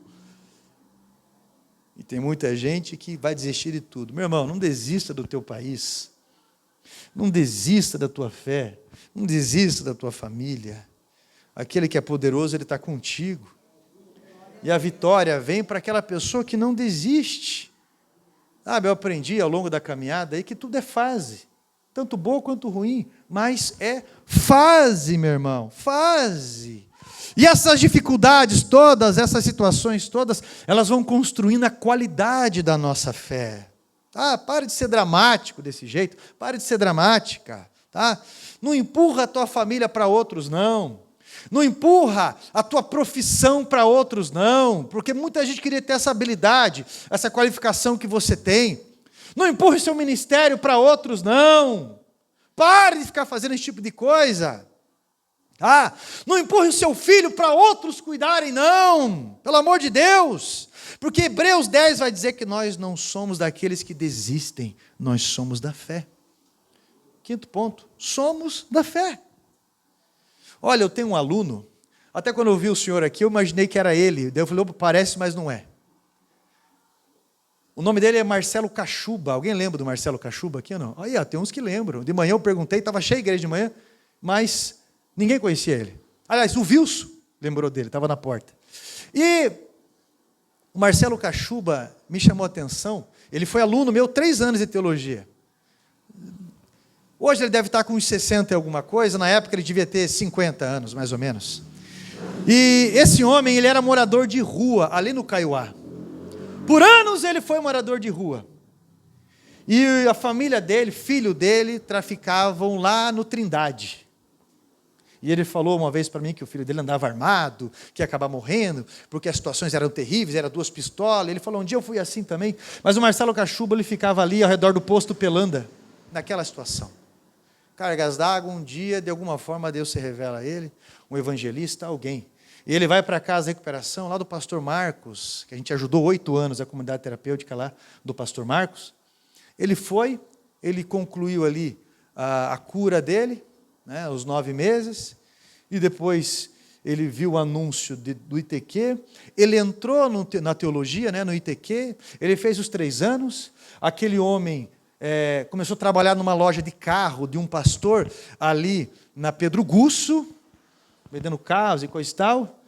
E tem muita gente que vai desistir de tudo. Meu irmão, não desista do teu país. Não desista da tua fé. Não desista da tua família. Aquele que é poderoso, ele está contigo. E a vitória vem para aquela pessoa que não desiste. Eu aprendi ao longo da caminhada aí que tudo é fase. Tanto boa quanto ruim. Mas é fase, meu irmão. Fase. E essas dificuldades todas, essas situações todas, elas vão construindo a qualidade da nossa fé. Pare de ser dramático desse jeito. Pare de ser dramática. Tá? Não empurra a tua família para outros, não. Não empurra a tua profissão para outros, não. Porque muita gente queria ter essa habilidade, essa qualificação que você tem. Não empurre seu ministério para outros, não. Pare de ficar fazendo esse tipo de coisa. Não empurre o seu filho para outros cuidarem, não. Pelo amor de Deus. Porque Hebreus 10 vai dizer que nós não somos daqueles que desistem, nós somos da fé. Quinto ponto, somos da fé. Olha, eu tenho um aluno, até quando eu vi o senhor aqui, eu imaginei que era ele. Daí eu falei: parece, mas não é. O nome dele é Marcelo Cachuba. Alguém lembra do Marcelo Cachuba aqui ou não? Aí, tem uns que lembram. De manhã eu perguntei, estava cheia a igreja de manhã, mas ninguém conhecia ele. Aliás, o Wilson lembrou dele, estava na porta. E o Marcelo Cachuba me chamou a atenção. Ele foi aluno meu 3 anos de teologia. Hoje ele deve estar com uns 60 e alguma coisa. Na época ele devia ter 50 anos, mais ou menos. E esse homem, ele era morador de rua, ali no Caiuá. Por anos ele foi morador de rua. E a família dele, filho dele, traficavam lá no Trindade. E ele falou uma vez para mim que o filho dele andava armado, que ia acabar morrendo, porque as situações eram terríveis, eram 2 pistolas. Ele falou: um dia eu fui assim também. Mas o Marcelo Cachuba, ele ficava ali ao redor do posto Pelanda, naquela situação. Cargas d'água, um dia, de alguma forma, Deus se revela a ele, um evangelista, alguém. E ele vai para a casa de recuperação, lá do pastor Marcos, que a gente ajudou 8 anos, a comunidade terapêutica lá do pastor Marcos. Ele foi, ele concluiu ali a cura dele, né, os 9 meses, e depois ele viu o anúncio do ITQ, ele entrou na teologia, né, no ITQ, ele fez os 3 anos, aquele homem começou a trabalhar numa loja de carro de um pastor ali na Pedro Gusso, vendendo carros e coisa e tal.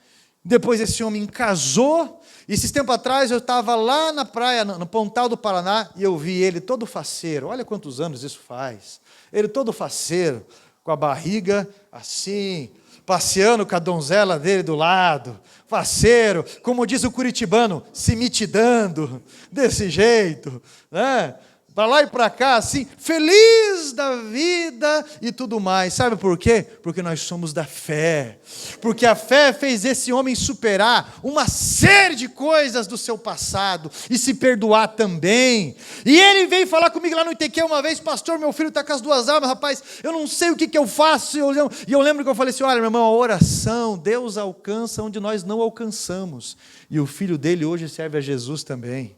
Depois esse homem casou, e esses tempos atrás eu estava lá na praia, no Pontal do Paraná, e eu vi ele todo faceiro. Olha quantos anos isso faz. Ele todo faceiro, com a barriga assim, passeando com a donzela dele do lado, faceiro, como diz o curitibano, se mitidando, desse jeito, né? para lá e para cá, assim, feliz da vida e tudo mais. Sabe por quê? Porque nós somos da fé. Porque a fé fez esse homem superar uma série de coisas do seu passado e se perdoar também. E ele veio falar comigo lá no ITQ uma vez: pastor, meu filho está com as duas armas, rapaz, eu não sei o que eu faço. E eu lembro que eu falei assim: olha, meu irmão, a oração, Deus alcança onde nós não alcançamos. E o filho dele hoje serve a Jesus também.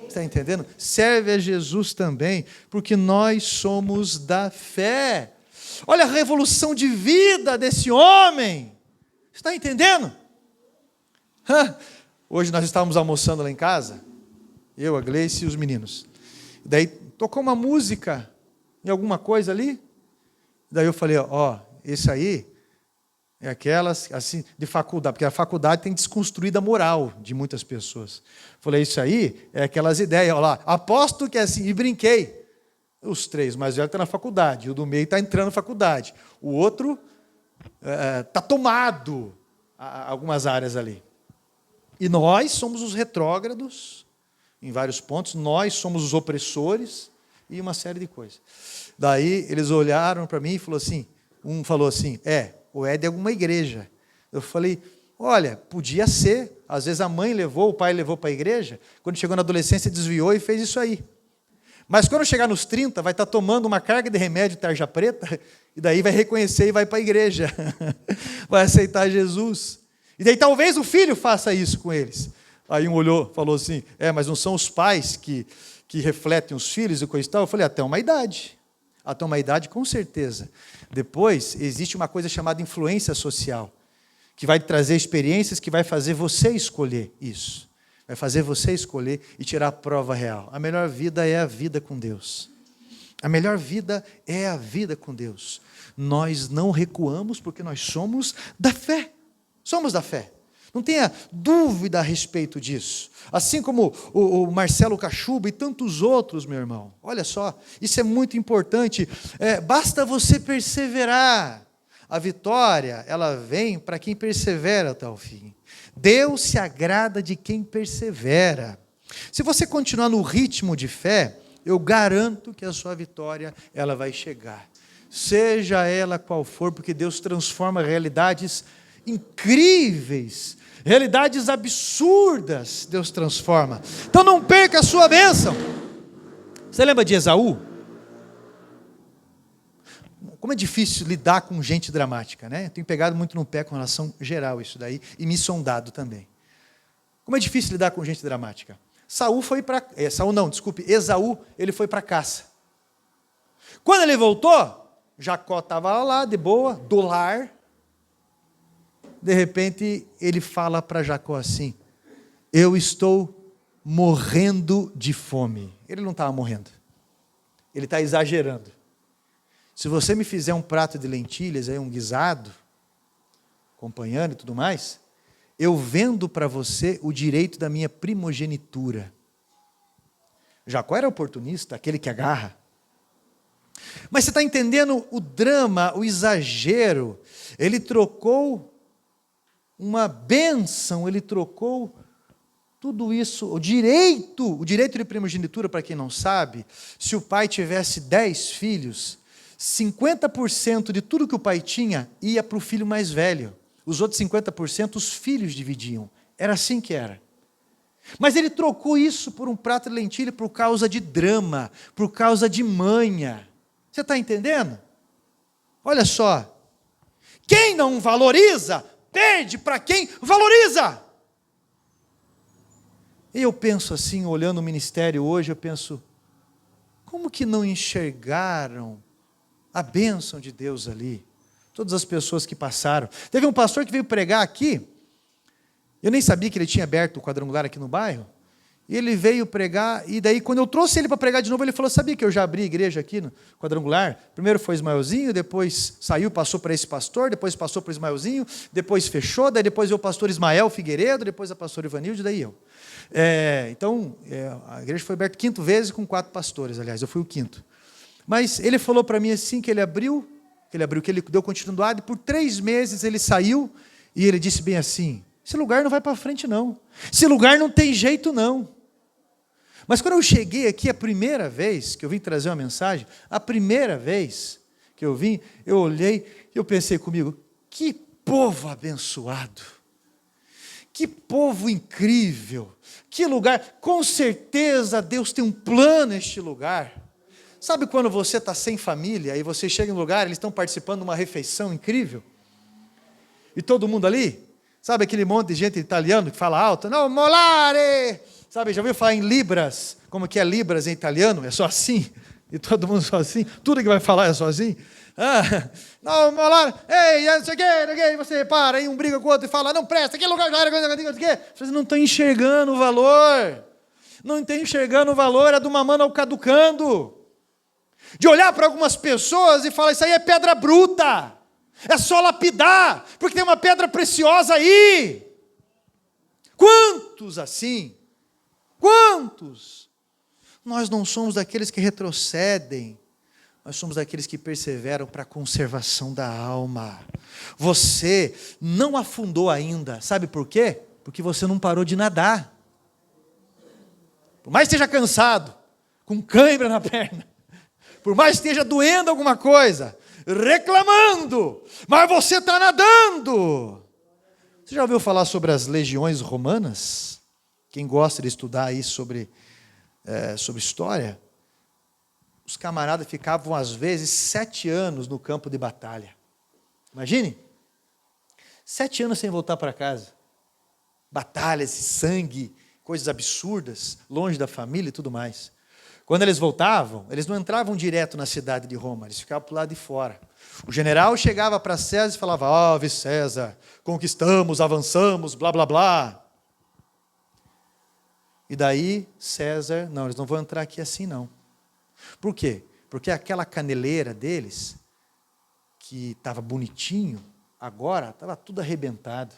Está entendendo? Serve a Jesus também, porque nós somos da fé. Olha a revolução de vida desse homem. Está entendendo? Hoje nós estávamos almoçando lá em casa, eu, a Gleice e os meninos. Daí tocou uma música em alguma coisa ali. Daí eu falei: ó, esse aí é aquelas, assim, de faculdade, porque a faculdade tem desconstruído a moral de muitas pessoas. Falei: isso aí é aquelas ideias, olha lá, aposto que é assim, e brinquei. Os três, mais velho está na faculdade, o do meio está entrando na faculdade, o outro está tomado a algumas áreas ali. E nós somos os retrógrados, em vários pontos, nós somos os opressores, e uma série de coisas. Daí eles olharam para mim e falou assim, um falou assim: o Ed é alguma igreja. Eu falei: olha, podia ser. Às vezes a mãe levou, o pai levou para a igreja, quando chegou na adolescência desviou e fez isso aí. Mas quando chegar nos 30, vai estar tomando uma carga de remédio tarja preta, e daí vai reconhecer e vai para a igreja. Vai aceitar Jesus. E daí talvez o filho faça isso com eles. Aí um olhou, falou assim: mas não são os pais que refletem os filhos e coisa e tal? Eu falei: até uma idade. Até uma idade, com certeza. Depois, existe uma coisa chamada influência social, que vai trazer experiências que vai fazer você escolher isso. Vai fazer você escolher e tirar a prova real. A melhor vida é a vida com Deus. A melhor vida é a vida com Deus. Nós não recuamos porque nós somos da fé. Somos da fé. Não tenha dúvida a respeito disso. Assim como o Marcelo Cachuba e tantos outros, meu irmão. Olha só, isso é muito importante. Basta você perseverar. A vitória, ela vem para quem persevera até o fim. Deus se agrada de quem persevera. Se você continuar no ritmo de fé, eu garanto que a sua vitória, ela vai chegar. Seja ela qual for, porque Deus transforma realidades incríveis, realidades absurdas, Deus transforma. Então não perca a sua bênção. Você lembra de Esaú? Como é difícil lidar com gente dramática, né? Eu tenho pegado muito no pé com relação geral isso daí, e me sondado também. Como é difícil lidar com gente dramática. Esaú, ele foi para a caça. Quando ele voltou, Jacó estava lá, de boa, do lar. De repente, ele fala para Jacó assim: eu estou morrendo de fome. Ele não estava morrendo. Ele está exagerando. Se você me fizer um prato de lentilhas, aí um guisado, acompanhando e tudo mais, eu vendo para você o direito da minha primogenitura. Jacó era oportunista, aquele que agarra. Mas você está entendendo o drama, o exagero? Ele trocou uma bênção, ele trocou tudo isso, o direito de primogenitura, para quem não sabe, se o pai tivesse 10 filhos, 50% de tudo que o pai tinha ia para o filho mais velho. Os outros 50% os filhos dividiam. Era assim que era. Mas ele trocou isso por um prato de lentilha por causa de drama, por causa de manha. Você está entendendo? Olha só. Quem não valoriza, perde para quem valoriza. E eu penso assim, olhando o ministério hoje, eu penso: como que não enxergaram a bênção de Deus ali? Todas as pessoas que passaram. Teve um pastor que veio pregar aqui, eu nem sabia que ele tinha aberto o quadrangular aqui no bairro, e ele veio pregar, e daí quando eu trouxe ele para pregar de novo, ele falou: sabia que eu já abri igreja aqui no quadrangular? Primeiro foi Ismaelzinho, depois saiu, passou para esse pastor, depois passou para Ismaelzinho, depois fechou, daí depois veio o pastor Ismael Figueiredo, depois a pastora Ivanilde, daí eu. A igreja foi aberta 5 vezes com 4 pastores, aliás, eu fui o 5º. Mas ele falou para mim assim, que ele deu continuidade, por 3 meses ele saiu, e ele disse bem assim: esse lugar não vai para frente não, esse lugar não tem jeito não. Mas quando eu cheguei aqui a primeira vez que eu vim trazer uma mensagem, a primeira vez que eu vim, eu olhei e eu pensei comigo, que povo abençoado, que povo incrível, que lugar, com certeza Deus tem um plano neste lugar. Sabe quando você está sem família e você chega em um lugar, eles estão participando de uma refeição incrível? E todo mundo ali, sabe aquele monte de gente italiano que fala alto? Não, molare! Sabe, já ouviu falar em libras? Como que é libras em italiano? É só assim? E todo mundo só assim? Tudo que vai falar é só assim? Não, molare! Ei, não sei o quê, você repara, aí um briga com o outro e fala, não presta, que lugar, vocês não estão enxergando o valor. Não estão enxergando o valor, é do mamando ao caducando. De olhar para algumas pessoas e falar, isso aí é pedra bruta. É só lapidar, porque tem uma pedra preciosa aí. Quantos assim? Quantos? Nós não somos daqueles que retrocedem, nós somos daqueles que perseveram para a conservação da alma. Você não afundou ainda, sabe por quê? Porque você não parou de nadar. Por mais que esteja cansado, com cãibra na perna, por mais que esteja doendo alguma coisa, reclamando, mas você está nadando. Você já ouviu falar sobre as legiões romanas? Quem gosta de estudar aí sobre história, os camaradas ficavam às vezes 7 anos no campo de batalha. Imagine, 7 anos sem voltar para casa. Batalhas, sangue, coisas absurdas, longe da família e tudo mais. Quando eles voltavam, eles não entravam direto na cidade de Roma, eles ficavam para o lado de fora. O general chegava para César e falava, ave César, conquistamos, avançamos, blá, blá, blá. E daí, César, não, eles não vão entrar aqui assim não. Por quê? Porque aquela caneleira deles, que estava bonitinho, agora estava tudo arrebentado.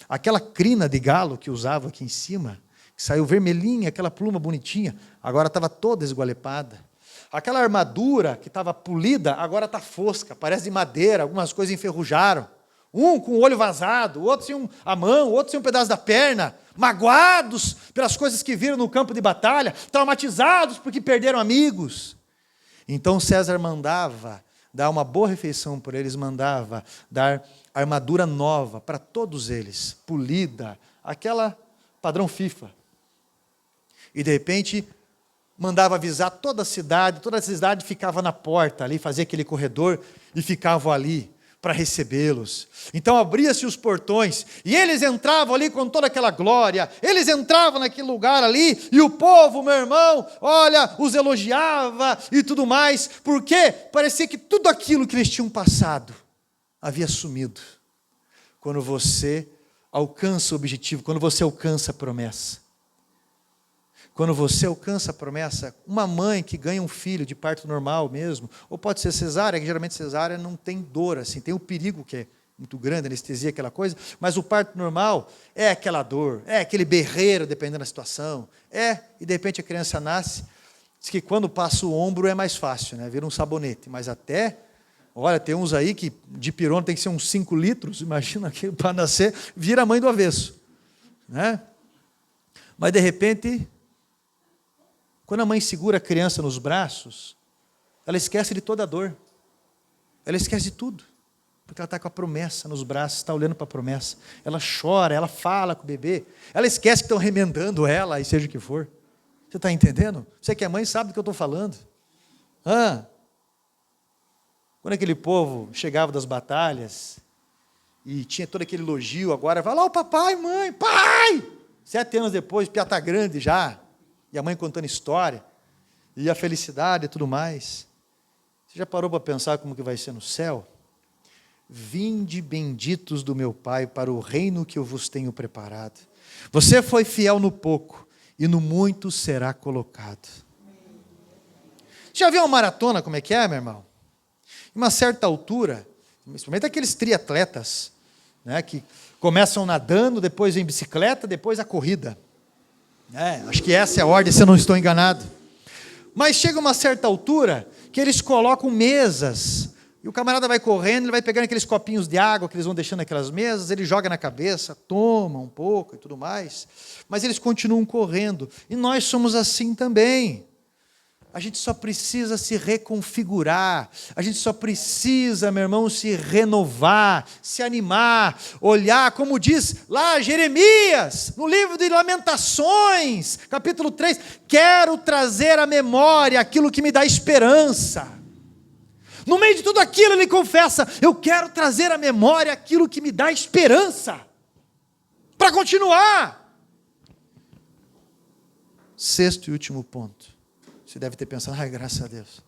Aquela crina de galo que usava aqui em cima, que saiu vermelhinha, aquela pluma bonitinha, agora estava toda esgualepada. Aquela armadura que estava polida, agora está fosca, parece de madeira, algumas coisas enferrujaram. Um com o olho vazado, o outro sem a mão, o outro sem um pedaço da perna, magoados pelas coisas que viram no campo de batalha, traumatizados porque perderam amigos. Então César mandava dar uma boa refeição por eles, mandava dar armadura nova para todos eles, polida, aquela padrão FIFA. E de repente mandava avisar toda a cidade ficava na porta ali, fazia aquele corredor e ficavam ali para recebê-los. Então abria-se os portões e eles entravam ali com toda aquela glória, eles entravam naquele lugar ali e o povo, meu irmão, olha, os elogiava e tudo mais, porque parecia que tudo aquilo que eles tinham passado havia sumido. Quando você alcança o objetivo, quando você alcança a promessa. Quando você alcança a promessa, uma mãe que ganha um filho de parto normal mesmo, ou pode ser cesárea, que geralmente cesárea não tem dor, assim, tem o perigo que é muito grande, anestesia, aquela coisa, mas o parto normal é aquela dor, é aquele berreiro, dependendo da situação, e de repente a criança nasce, diz que quando passa o ombro é mais fácil, né, vira um sabonete, mas até, olha, tem uns aí que de pirona tem que ser uns 5 litros, imagina que para nascer, vira a mãe do avesso, né? Mas de repente, quando a mãe segura a criança nos braços, ela esquece de toda a dor. Ela esquece de tudo. Porque ela está com a promessa nos braços, está olhando para a promessa. Ela chora, ela fala com o bebê. Ela esquece que estão remendando ela, e seja o que for. Você está entendendo? Você que é mãe sabe do que eu estou falando. Quando aquele povo chegava das batalhas, e tinha todo aquele elogio, agora vai lá o papai, mãe, pai! 7 anos depois, o piá está grande já. E a mãe contando história, e a felicidade e tudo mais. Você já parou para pensar como que vai ser no céu? Vinde benditos do meu Pai para o reino que eu vos tenho preparado. Você foi fiel no pouco, e no muito será colocado. Já viu uma maratona como é que é, meu irmão? Em uma certa altura, principalmente aqueles triatletas, né, que começam nadando, depois em bicicleta, depois a corrida. Acho que essa é a ordem, se eu não estou enganado. Mas chega uma certa altura que eles colocam mesas E o camarada vai correndo, ele vai pegando aqueles copinhos de água que eles vão deixando naquelas mesas, ele joga na cabeça, toma um pouco e tudo mais. Mas eles continuam correndo. E nós somos assim também. A gente só precisa se reconfigurar, a gente só precisa, meu irmão, se renovar, se animar, olhar, como diz lá Jeremias, no livro de Lamentações, capítulo 3, quero trazer à memória aquilo que me dá esperança. No meio de tudo aquilo ele confessa, eu quero trazer à memória aquilo que me dá esperança, para continuar. Sexto e último ponto. Você deve ter pensado, ai, graças a Deus.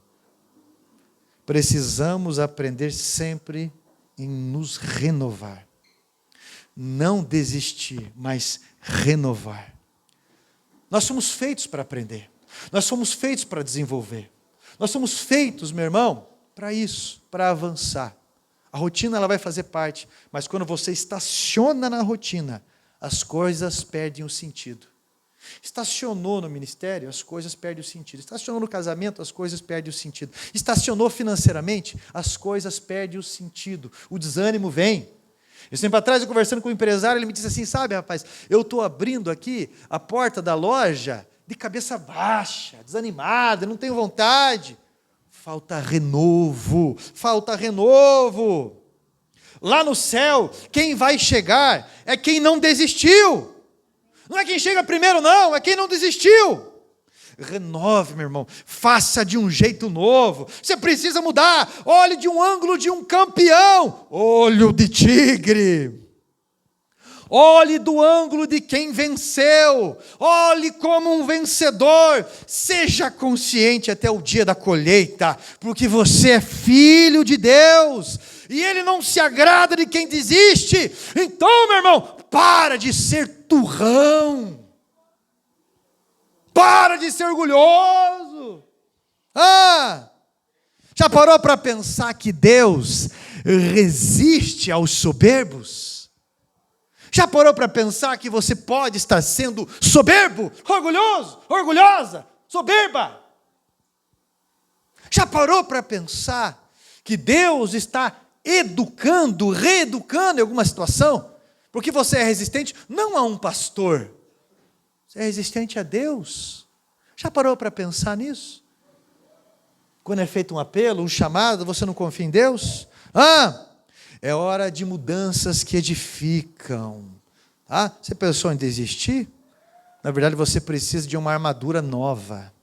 Precisamos aprender sempre em nos renovar. Não desistir, mas renovar. Nós somos feitos para aprender. Nós somos feitos para desenvolver. Nós somos feitos, meu irmão, para isso, para avançar. A rotina ela vai fazer parte, mas quando você estaciona na rotina, as coisas perdem o sentido. Estacionou no ministério, as coisas perdem o sentido. Estacionou no casamento, as coisas perdem o sentido. Estacionou financeiramente, as coisas perdem o sentido. O desânimo vem. Esse tempo atrás, eu conversando com um empresário, ele me disse assim, sabe, rapaz, eu estou abrindo aqui a porta da loja de cabeça baixa, desanimado, não tenho vontade. Falta renovo, falta renovo. Lá no céu, quem vai chegar é quem não desistiu. Não é quem chega primeiro, não, é quem não desistiu. Renove, meu irmão, faça de um jeito novo. Você precisa mudar. Olhe de um ângulo de um campeão. Olho de tigre. Olhe do ângulo de quem venceu. Olhe como um vencedor. Seja consciente até o dia da colheita, porque você é filho de Deus. E Ele não se agrada de quem desiste. Então, meu irmão, para de ser turrão. Para de ser orgulhoso. Já parou para pensar que Deus resiste aos soberbos? Já parou para pensar que você pode estar sendo soberbo, orgulhoso, orgulhosa, soberba? Já parou para pensar que Deus está educando, reeducando em alguma situação? Porque você é resistente não a um pastor, você é resistente a Deus. Já parou para pensar nisso? Quando é feito um apelo, um chamado, você não confia em Deus? É hora de mudanças que edificam. Você pensou em desistir? Na verdade, você precisa de uma armadura nova.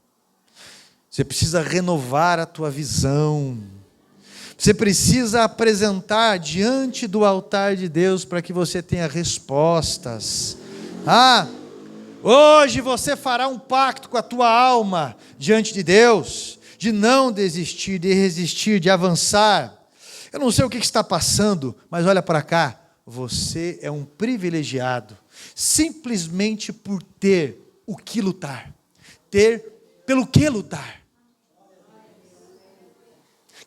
Você precisa renovar a tua visão. Você precisa apresentar diante do altar de Deus para que você tenha respostas. Hoje você fará um pacto com a tua alma diante de Deus, de não desistir, de resistir, de avançar. Eu não sei o que está passando, mas olha para cá. Você é um privilegiado, simplesmente por ter o que lutar. Ter pelo que lutar.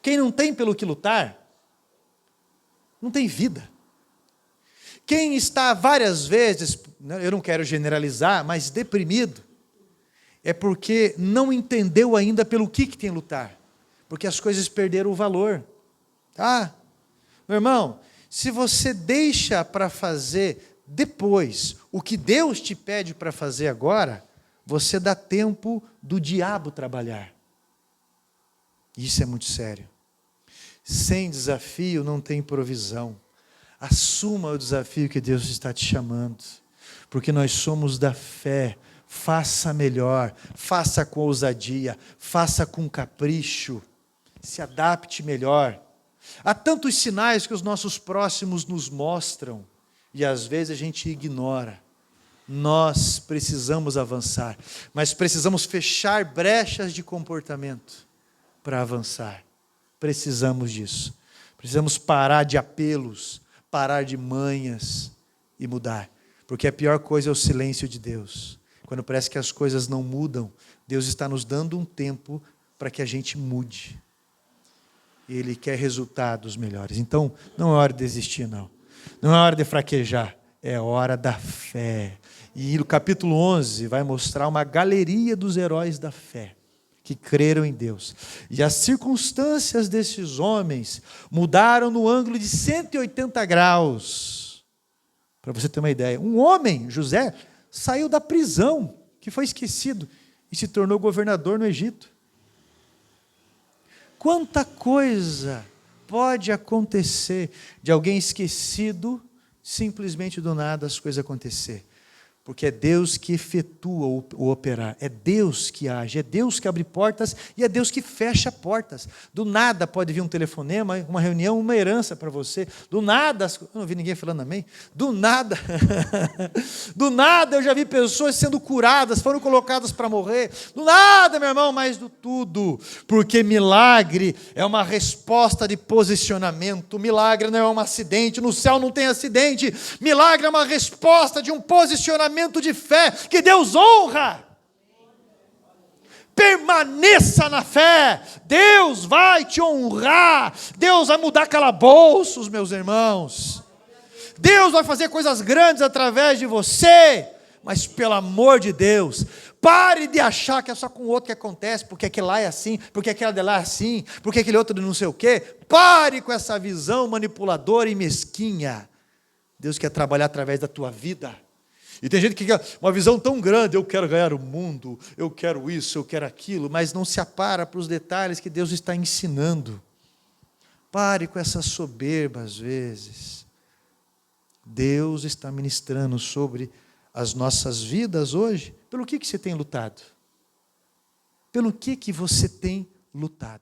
Quem não tem pelo que lutar, não tem vida. Quem está várias vezes, eu não quero generalizar, mas deprimido, é porque não entendeu ainda pelo que tem que lutar. Porque as coisas perderam o valor. Meu irmão, se você deixa para fazer depois o que Deus te pede para fazer agora, você dá tempo do diabo trabalhar. Isso é muito sério. Sem desafio não tem provisão. Assuma o desafio que Deus está te chamando, porque nós somos da fé. Faça melhor, faça com ousadia, faça com capricho, se adapte melhor. Há tantos sinais que os nossos próximos nos mostram e às vezes a gente ignora. Nós precisamos avançar, mas precisamos fechar brechas de comportamento para avançar. Precisamos disso. Precisamos parar de apelos, parar de manhas e mudar. Porque a pior coisa é o silêncio de Deus. Quando parece que as coisas não mudam, Deus está nos dando um tempo para que a gente mude. Ele quer resultados melhores. Então, não é hora de desistir, não. Não é hora de fraquejar. É hora da fé. E o capítulo 11 vai mostrar uma galeria dos heróis da fé. que creram em Deus. E as circunstâncias desses homens mudaram no ângulo de 180 graus. Para você ter uma ideia, um homem, José, saiu da prisão, que foi esquecido, e se tornou governador no Egito. Quanta coisa pode acontecer de alguém esquecido, simplesmente do nada as coisas acontecer. Porque é Deus que efetua o operar, é Deus que age, é Deus que abre portas e é Deus que fecha portas. Do nada pode vir um telefonema, uma reunião, uma herança para você. Do nada, eu não vi ninguém falando amém. Do nada, do nada eu já vi pessoas sendo curadas, foram colocadas para morrer. Do nada, meu irmão, mas do tudo. Porque milagre é uma resposta de posicionamento. Milagre não é um acidente, no céu não tem acidente. Milagre é uma resposta de um posicionamento de fé, que Deus honra. Permaneça na fé, Deus vai te honrar, Deus vai mudar calabouços, meus irmãos, Deus vai fazer coisas grandes através de você, mas pelo amor de Deus, pare de achar que é só com o outro que acontece, porque aquele lá é assim, porque aquele de lá é assim, porque aquele outro não sei o quê. Pare com essa visão manipuladora e mesquinha. Deus quer trabalhar através da tua vida. E tem gente que quer uma visão tão grande, eu quero ganhar o mundo, eu quero isso, eu quero aquilo, mas não se apara para os detalhes que Deus está ensinando. Pare com essa soberba às vezes. Deus está ministrando sobre as nossas vidas hoje. Pelo que você tem lutado? Pelo que você tem lutado?